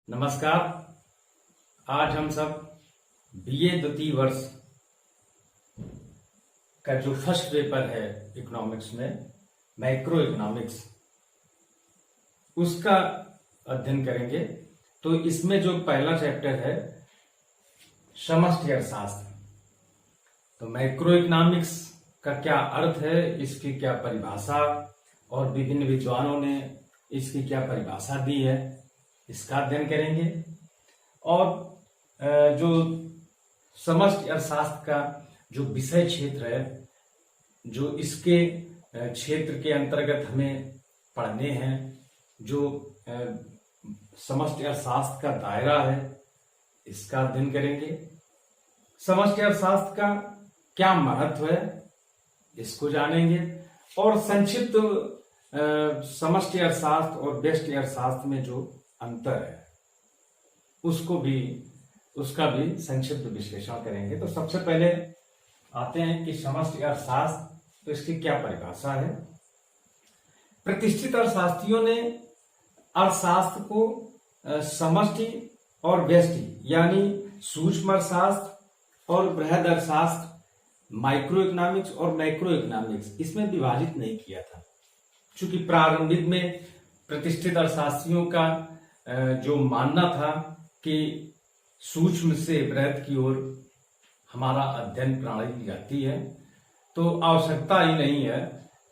नमस्कार। आज हम सब बीए द्वितीय वर्ष का जो फर्स्ट पेपर है इकोनॉमिक्स में, मैक्रो इकोनॉमिक्स, उसका अध्ययन करेंगे। तो इसमें जो पहला चैप्टर है समष्टि अर्थशास्त्र, तो मैक्रो इकोनॉमिक्स का क्या अर्थ है, इसकी क्या परिभाषा, और विभिन्न विद्वानों ने इसकी क्या परिभाषा दी है, इसका अध्ययन करेंगे। और जो समष्टि अर्थशास्त्र का जो विषय क्षेत्र है, जो इसके क्षेत्र के अंतर्गत हमें पढ़ने हैं, जो समष्टि अर्थशास्त्र का दायरा है, इसका अध्ययन करेंगे। समष्टि अर्थशास्त्र का क्या महत्व है, इसको जानेंगे। और संक्षिप्त समष्टि अर्थशास्त्र और व्यष्टि अर्थशास्त्र में जो अंतर है उसका भी संक्षिप्त विश्लेषण करेंगे। तो सबसे पहले आते हैं कि समष्टि अर्थशास्त्र, तो इसकी क्या परिभाषा है। प्रतिष्ठित अर्थशास्त्रियों ने अर्थशास्त्र को समष्टि और व्यष्टि यानी सूक्ष्म अर्थशास्त्र और बृहद अर्थशास्त्र, माइक्रो इकोनॉमिक्स और मैक्रो इकोनॉमिक्स, इसमें विभाजित नहीं किया था। चूंकि प्रारंभिक में प्रतिष्ठित अर्थशास्त्रियों का जो मानना था कि सूक्ष्म से बृहद की ओर हमारा अध्ययन प्रणाली जाती है, तो आवश्यकता ही नहीं है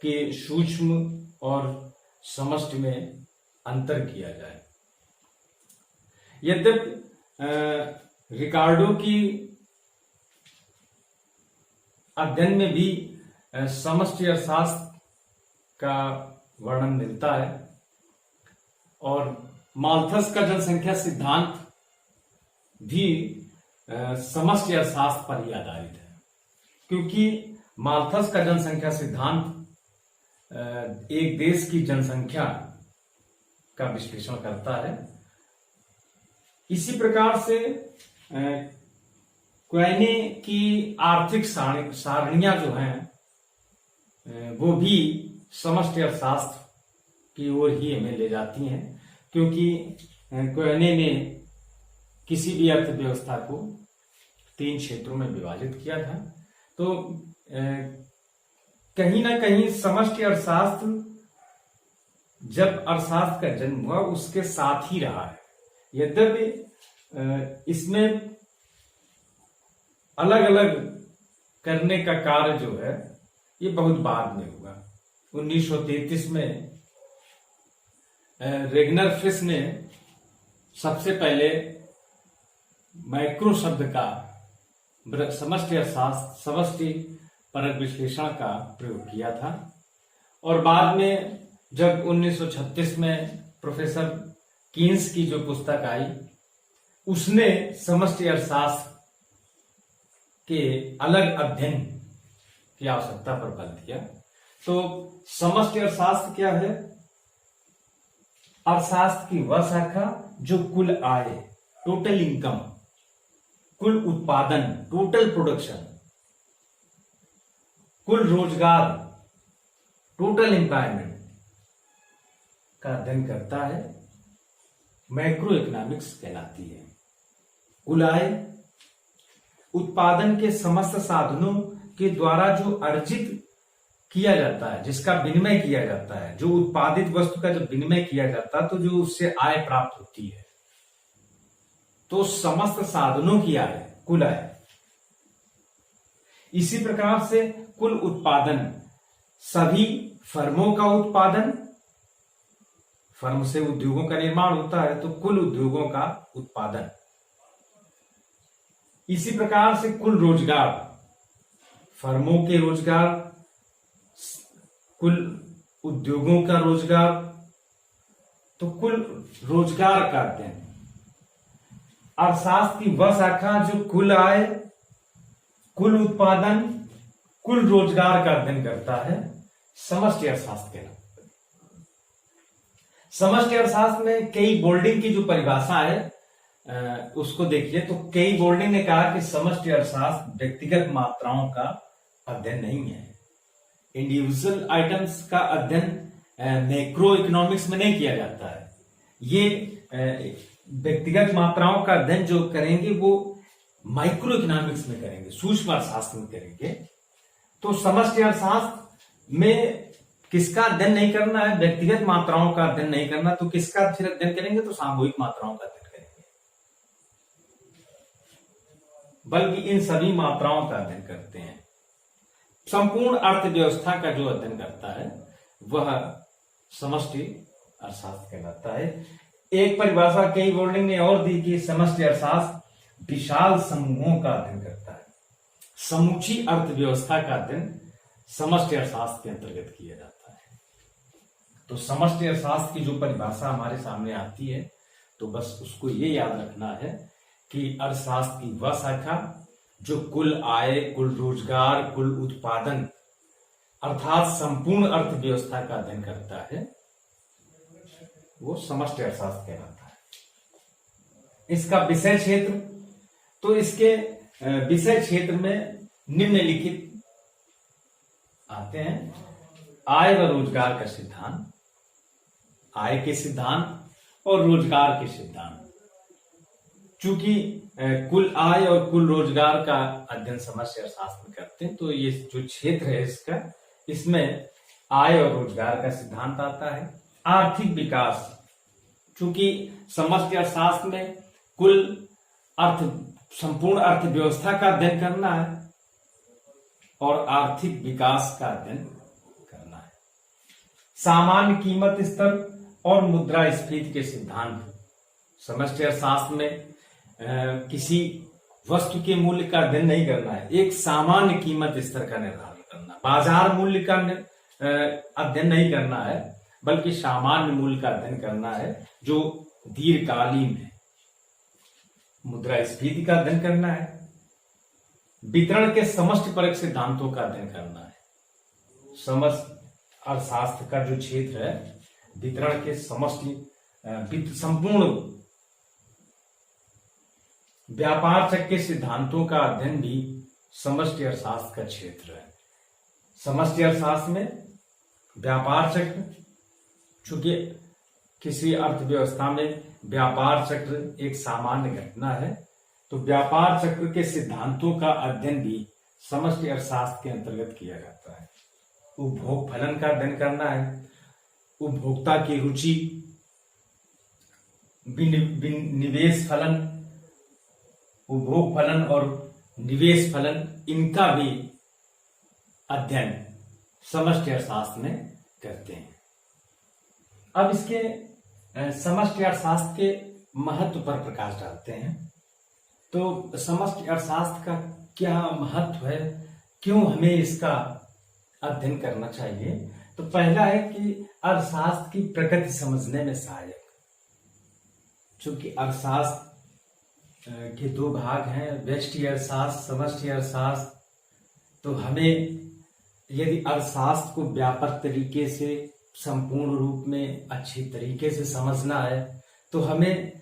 कि सूक्ष्म और समष्टि में अंतर किया जाए। यद्यपि रिकार्डो की अध्ययन में भी समष्टि अर्थशास्त्र का वर्णन मिलता है, और माल्थस का जनसंख्या सिद्धांत भी समष्टि अर्थशास्त्र पर ही आधारित है। क्योंकि माल्थस का जनसंख्या सिद्धांत एक देश की जनसंख्या का विश्लेषण करता है। इसी प्रकार से क्वेने की आर्थिक सारणियां जो हैं वो भी समष्टि अर्थशास्त्र की ओर ही हमें ले जाती हैं। क्योंकि क्वेने ने किसी भी अर्थव्यवस्था को 3 क्षेत्रों में विभाजित किया था। तो कहीं ना कहीं समष्टि अर्थशास्त्र जब अर्थशास्त्र का जन्म हुआ उसके साथ ही रहा है। यद्यपि इसमें अलग अलग करने का कार्य जो है ये बहुत बाद में हुआ। 1933 में रेगनर फिश ने सबसे पहले मैक्रो शब्द का समष्टि अर्थशास्त्र, समष्टि परक विश्लेषण का प्रयोग किया था। और बाद में जब 1936 में प्रोफेसर कीन्स की जो पुस्तक आई, उसने समष्टि अर्थशास्त्र के अलग अध्ययन की आवश्यकता पर बल दिया। तो समष्टि अर्थशास्त्र क्या है? अर्थशास्त्र की वह शाखा जो कुल आय, टोटल इनकम, कुल उत्पादन, टोटल प्रोडक्शन, कुल रोजगार, टोटल एम्प्लॉयमेंट का अध्ययन करता है, मैक्रो इकोनॉमिक्स कहलाती है। कुल आय, उत्पादन के समस्त साधनों के द्वारा जो अर्जित किया जाता है, जिसका विनिमय किया जाता है, जो उत्पादित वस्तु का जब विनिमय किया जाता है तो जो उससे आय प्राप्त होती है, तो समस्त साधनों की आय, कुल आय। इसी प्रकार से कुल उत्पादन, सभी फर्मों का उत्पादन, फर्म से उद्योगों का निर्माण होता है, तो कुल उद्योगों का उत्पादन। इसी प्रकार से कुल रोजगार, फर्मों के रोजगार, कुल उद्योगों का रोजगार, तो कुल रोजगार का अध्ययन। अर्थशास्त्र की वह शाखा जो कुल आय, कुल उत्पादन, कुल रोजगार का अध्ययन करता है, समष्टि अर्थशास्त्र कहलाता है। समष्टि अर्थशास्त्र में कई बोल्डिंग की जो परिभाषा है उसको देखिए। तो कई बोल्डिंग ने कहा कि समष्टि अर्थशास्त्र व्यक्तिगत मात्राओं का अध्ययन नहीं है। इंडिविजुअल आइटम्स का अध्ययन मैक्रो इकोनॉमिक्स में नहीं किया जाता है। ये व्यक्तिगत मात्राओं का अध्ययन जो करेंगे वो माइक्रो इकोनॉमिक्स में करेंगे, सूक्ष्म अर्थशास्त्र में करेंगे। तो समष्टि अर्थशास्त्र में किसका अध्ययन नहीं करना है? व्यक्तिगत मात्राओं का अध्ययन नहीं करना, तो किसका फिर अध्ययन करेंगे? तो सामूहिक मात्राओं का अध्ययन करेंगे, बल्कि इन सभी मात्राओं का अध्ययन करते हैं। संपूर्ण अर्थव्यवस्था का जो अध्ययन करता है वह समष्टि अर्थशास्त्र कहलाता है। एक परिभाषा कई बोर्डिंग ने और दी कि समष्टि अर्थशास्त्र विशाल समूहों का अध्ययन करता है। समूची अर्थव्यवस्था का अध्ययन समष्टि अर्थशास्त्र के अंतर्गत किया जाता है। तो समष्टि अर्थशास्त्र की जो परिभाषा हमारे सामने आती है, तो बस उसको ये याद रखना है कि अर्थशास्त्र की वह शाखा जो कुल आय, कुल रोजगार, कुल उत्पादन अर्थात संपूर्ण अर्थव्यवस्था का अध्ययन करता है, वो समष्टि अर्थशास्त्र कहलाता है। इसका विषय क्षेत्र, तो इसके विषय क्षेत्र में निम्नलिखित आते हैं। आय व रोजगार का सिद्धांत, आय के सिद्धांत और रोजगार के सिद्धांत। चूंकि कुल आय और कुल रोजगार का अध्ययन समष्टि अर्थशास्त्र में करते हैं, तो ये जो क्षेत्र है इसका, इसमें आय और रोजगार का सिद्धांत आता है। आर्थिक विकास, चूंकि समष्टि अर्थशास्त्र में कुल संपूर्ण अर्थव्यवस्था का अध्ययन करना है और आर्थिक विकास का अध्ययन करना है। सामान्य कीमत स्तर और मुद्रास्फीति के सिद्धांत, समष्टि अर्थशास्त्र में किसी वस्तु के मूल्य का अध्ययन नहीं करना है, एक सामान्य कीमत स्तर का निर्धारण करना, बाजार मूल्य का अध्ययन नहीं करना है, बल्कि सामान्य मूल्य का अध्ययन करना है जो दीर्घकालीन है। मुद्रास्फीति का अध्ययन करना है। वितरण के समष्टिपरक सिद्धांतों का अध्ययन करना है। समष्टि अर्थशास्त्र का जो क्षेत्र है, वितरण के संपूर्ण व्यापार चक्र के सिद्धांतों का अध्ययन भी समष्टि अर्थशास्त्र का क्षेत्र है। समष्टि अर्थशास्त्र में व्यापार चक्र, चूंकि किसी अर्थव्यवस्था में व्यापार चक्र एक सामान्य घटना है, तो व्यापार चक्र के सिद्धांतों का अध्ययन भी समष्टि अर्थशास्त्र के अंतर्गत किया जाता है। उपभोग फलन का अध्ययन करना है। उपभोक्ता की रुचि, निवेश फलन, उपभोग फलन और निवेश फलन, इनका भी अध्ययन समष्टि अर्थशास्त्र में करते हैं। अब इसके समष्टि अर्थशास्त्र के महत्व पर प्रकाश डालते हैं। तो समष्टि अर्थशास्त्र का क्या महत्व है, क्यों हमें इसका अध्ययन करना चाहिए? तो पहला है कि अर्थशास्त्र की प्रकृति समझने में सहायक, चूंकि अर्थशास्त्र के दो भाग हैं, व्यष्टि अर्थशास्त्र, समष्टि अर्थशास्त्र। तो हमें यदि अर्थशास्त्र को व्यापक तरीके से, संपूर्ण रूप में अच्छी तरीके से समझना है, तो हमें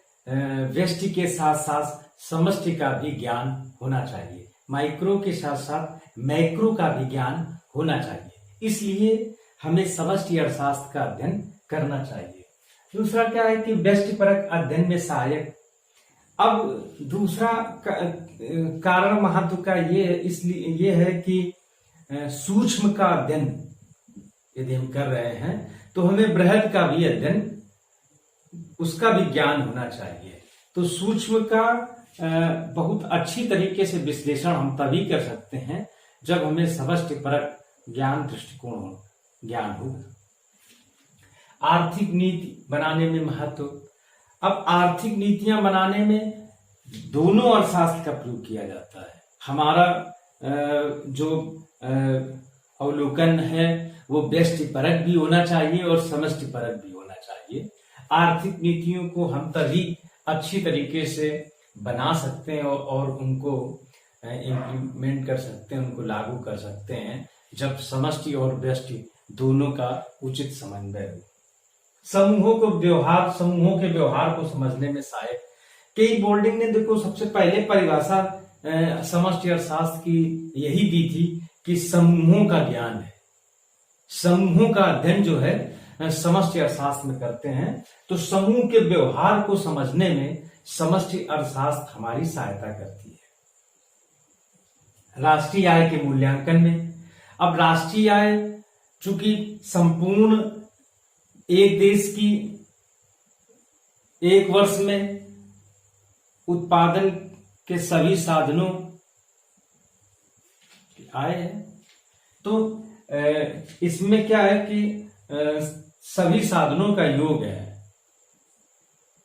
व्यष्टि के साथ साथ समष्टि का भी ज्ञान होना चाहिए, माइक्रो के साथ साथ मैक्रो का भी ज्ञान होना चाहिए। इसलिए हमें समष्टि अर्थशास्त्र का अध्ययन करना चाहिए। दूसरा क्या है कि व्यष्टिपरक अध्ययन में सहायक। अब दूसरा कारण महत्व का ये है कि सूक्ष्म का अध्ययन यदि हम कर रहे हैं, तो हमें बृहद का भी अध्ययन, उसका भी ज्ञान होना चाहिए। तो सूक्ष्म का बहुत अच्छी तरीके से विश्लेषण हम तभी कर सकते हैं जब हमें समष्टिपरक ज्ञान दृष्टिकोण ज्ञान होगा। आर्थिक नीति बनाने में महत्व। अब आर्थिक नीतियां बनाने में दोनों अर्थशास्त्र का प्रयोग किया जाता है। हमारा जो अवलोकन है वो व्यष्टिपरक भी होना चाहिए और समष्टिपरक भी होना चाहिए। आर्थिक नीतियों को हम तभी अच्छी तरीके से बना सकते हैं और उनको इम्प्लीमेंट कर सकते हैं, उनको लागू कर सकते हैं, जब समष्टि और व्यष्टि दोनों का उचित समन्वय हो। समूहों के व्यवहार को समझने में सहायक। कई बोर्डिंग ने देखो सबसे पहले परिभाषा समष्टि अर्थशास्त्र की यही दी थी कि समूहों का ज्ञान है, समूहों का अध्ययन जो है समष्टि अर्थशास्त्र में करते हैं, तो समूह के व्यवहार को समझने में समष्टि अर्थशास्त्र हमारी सहायता करती है। राष्ट्रीय आय के मूल्यांकन में, अब राष्ट्रीय आय चूंकि संपूर्ण एक देश की एक वर्ष में उत्पादन के सभी साधनों की आय है, तो इसमें क्या है कि सभी साधनों का योग है,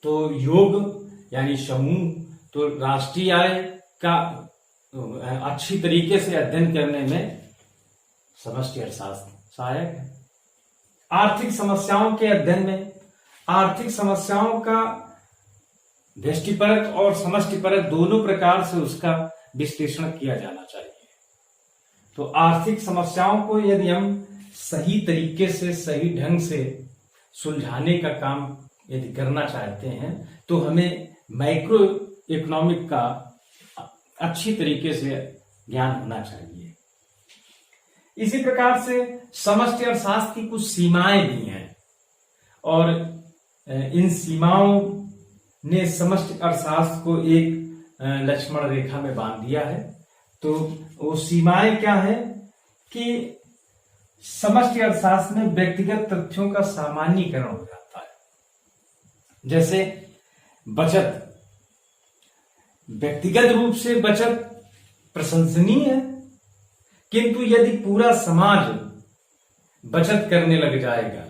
तो योग यानी समूह, तो राष्ट्रीय आय का अच्छी तरीके से अध्ययन करने में समष्टि अर्थशास्त्र सहायक है। आर्थिक समस्याओं के अध्ययन में आर्थिक समस्याओं का व्यष्टिपरक और समष्टिपरक दोनों प्रकार से उसका विश्लेषण किया जाना चाहिए। तो आर्थिक समस्याओं को यदि हम सही तरीके से सही ढंग से सुलझाने का काम यदि करना चाहते हैं, तो हमें माइक्रो इकोनॉमिक का अच्छी तरीके से ज्ञान होना चाहिए। इसी प्रकार से समष्टि अर्थशास्त्र की कुछ सीमाएं भी हैं, और इन सीमाओं ने समष्टि अर्थशास्त्र को एक लक्ष्मण रेखा में बांध दिया है। तो वो सीमाएं क्या है कि समष्टि अर्थशास्त्र में व्यक्तिगत तथ्यों का सामान्यीकरण हो जाता है। जैसे बचत, व्यक्तिगत रूप से बचत प्रशंसनीय है, किंतु यदि पूरा समाज बचत करने लग जाएगा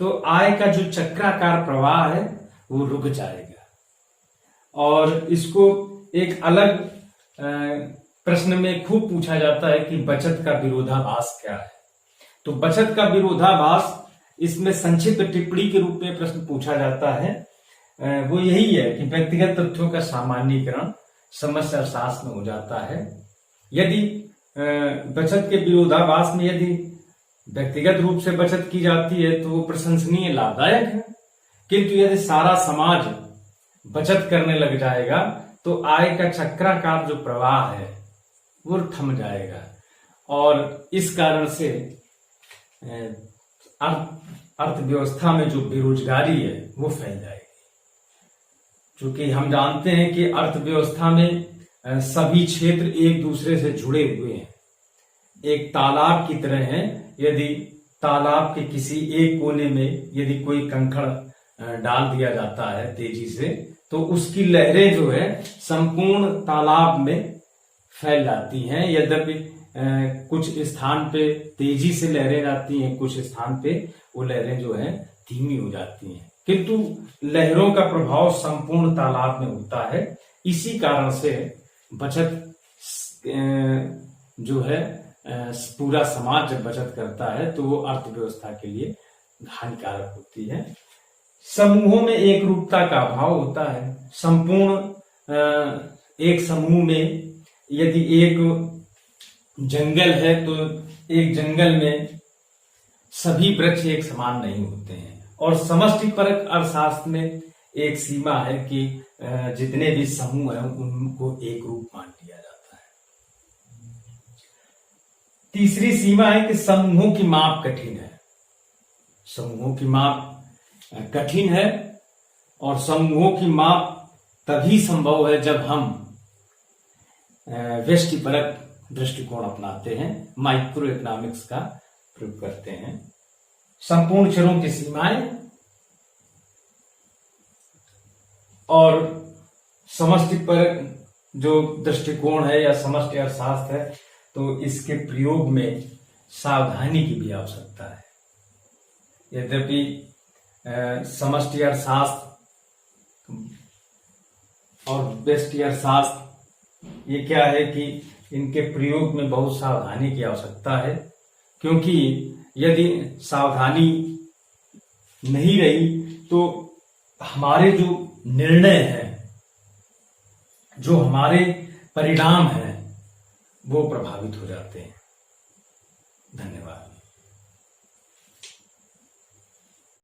तो आय का जो चक्राकार प्रवाह है वो रुक जाएगा। और इसको एक अलग प्रश्न में खूब पूछा जाता है कि बचत का विरोधाभास क्या है। तो बचत का विरोधाभास, इसमें संक्षिप्त टिप्पणी के रूप में प्रश्न पूछा जाता है, वो यही है कि व्यक्तिगत तथ्यों का सामान्यीकरण समष्टि अर्थशास्त्र में हो जाता है। यदि बचत के विरोधाभास में यदि व्यक्तिगत रूप से बचत की जाती है तो वो प्रशंसनीय, लाभदायक है, किंतु यदि सारा समाज बचत करने लग जाएगा तो आय का चक्राकार जो प्रवाह है वो थम जाएगा, और इस कारण से अर्थव्यवस्था में जो बेरोजगारी है वो फैल जाएगी। क्योंकि हम जानते हैं कि अर्थव्यवस्था में सभी क्षेत्र एक दूसरे से जुड़े हुए हैं, एक तालाब की तरह है। यदि तालाब के किसी एक कोने में यदि कोई कंकड़ डाल दिया जाता है तेजी से, तो उसकी लहरें जो है संपूर्ण तालाब में फैल जाती हैं। यद्यपि कुछ स्थान पे तेजी से लहरें आती हैं, कुछ स्थान पे वो लहरें जो है धीमी हो जाती हैं, किंतु लहरों का प्रभाव संपूर्ण तालाब में होता है। इसी कारण से बचत जो है पूरा समाज जब बचत करता है तो वो अर्थव्यवस्था के लिए हानिकारक होती है। समूहों में एक रूपता का अभाव होता है। संपूर्ण एक समूह में यदि एक जंगल है तो एक जंगल में सभी वृक्ष एक समान नहीं होते हैं, और समष्टिपरक अर्थशास्त्र में एक सीमा है कि जितने भी समूह हैं उनको एक रूप मान लिया जाता है। तीसरी सीमा है कि समूहों की माप कठिन है। समूहों की माप कठिन है, और समूहों की माप तभी संभव है जब हम व्यष्टिपरक दृष्टिकोण अपनाते हैं, माइक्रो इकोनॉमिक्स का प्रयोग करते हैं। संपूर्ण चरों की सीमाएं और समष्टिपरक जो दृष्टिकोण है या समष्टि अर्थशास्त्र है, तो इसके प्रयोग में सावधानी की भी आवश्यकता है। यद्यपि समष्टि अर्थशास्त्र और व्यष्टि अर्थशास्त्र ये क्या है कि इनके प्रयोग में बहुत सावधानी की आवश्यकता है, क्योंकि यदि सावधानी नहीं रही तो हमारे जो निर्णय हैं, जो हमारे परिणाम हैं, वो प्रभावित हो जाते हैं। धन्यवाद।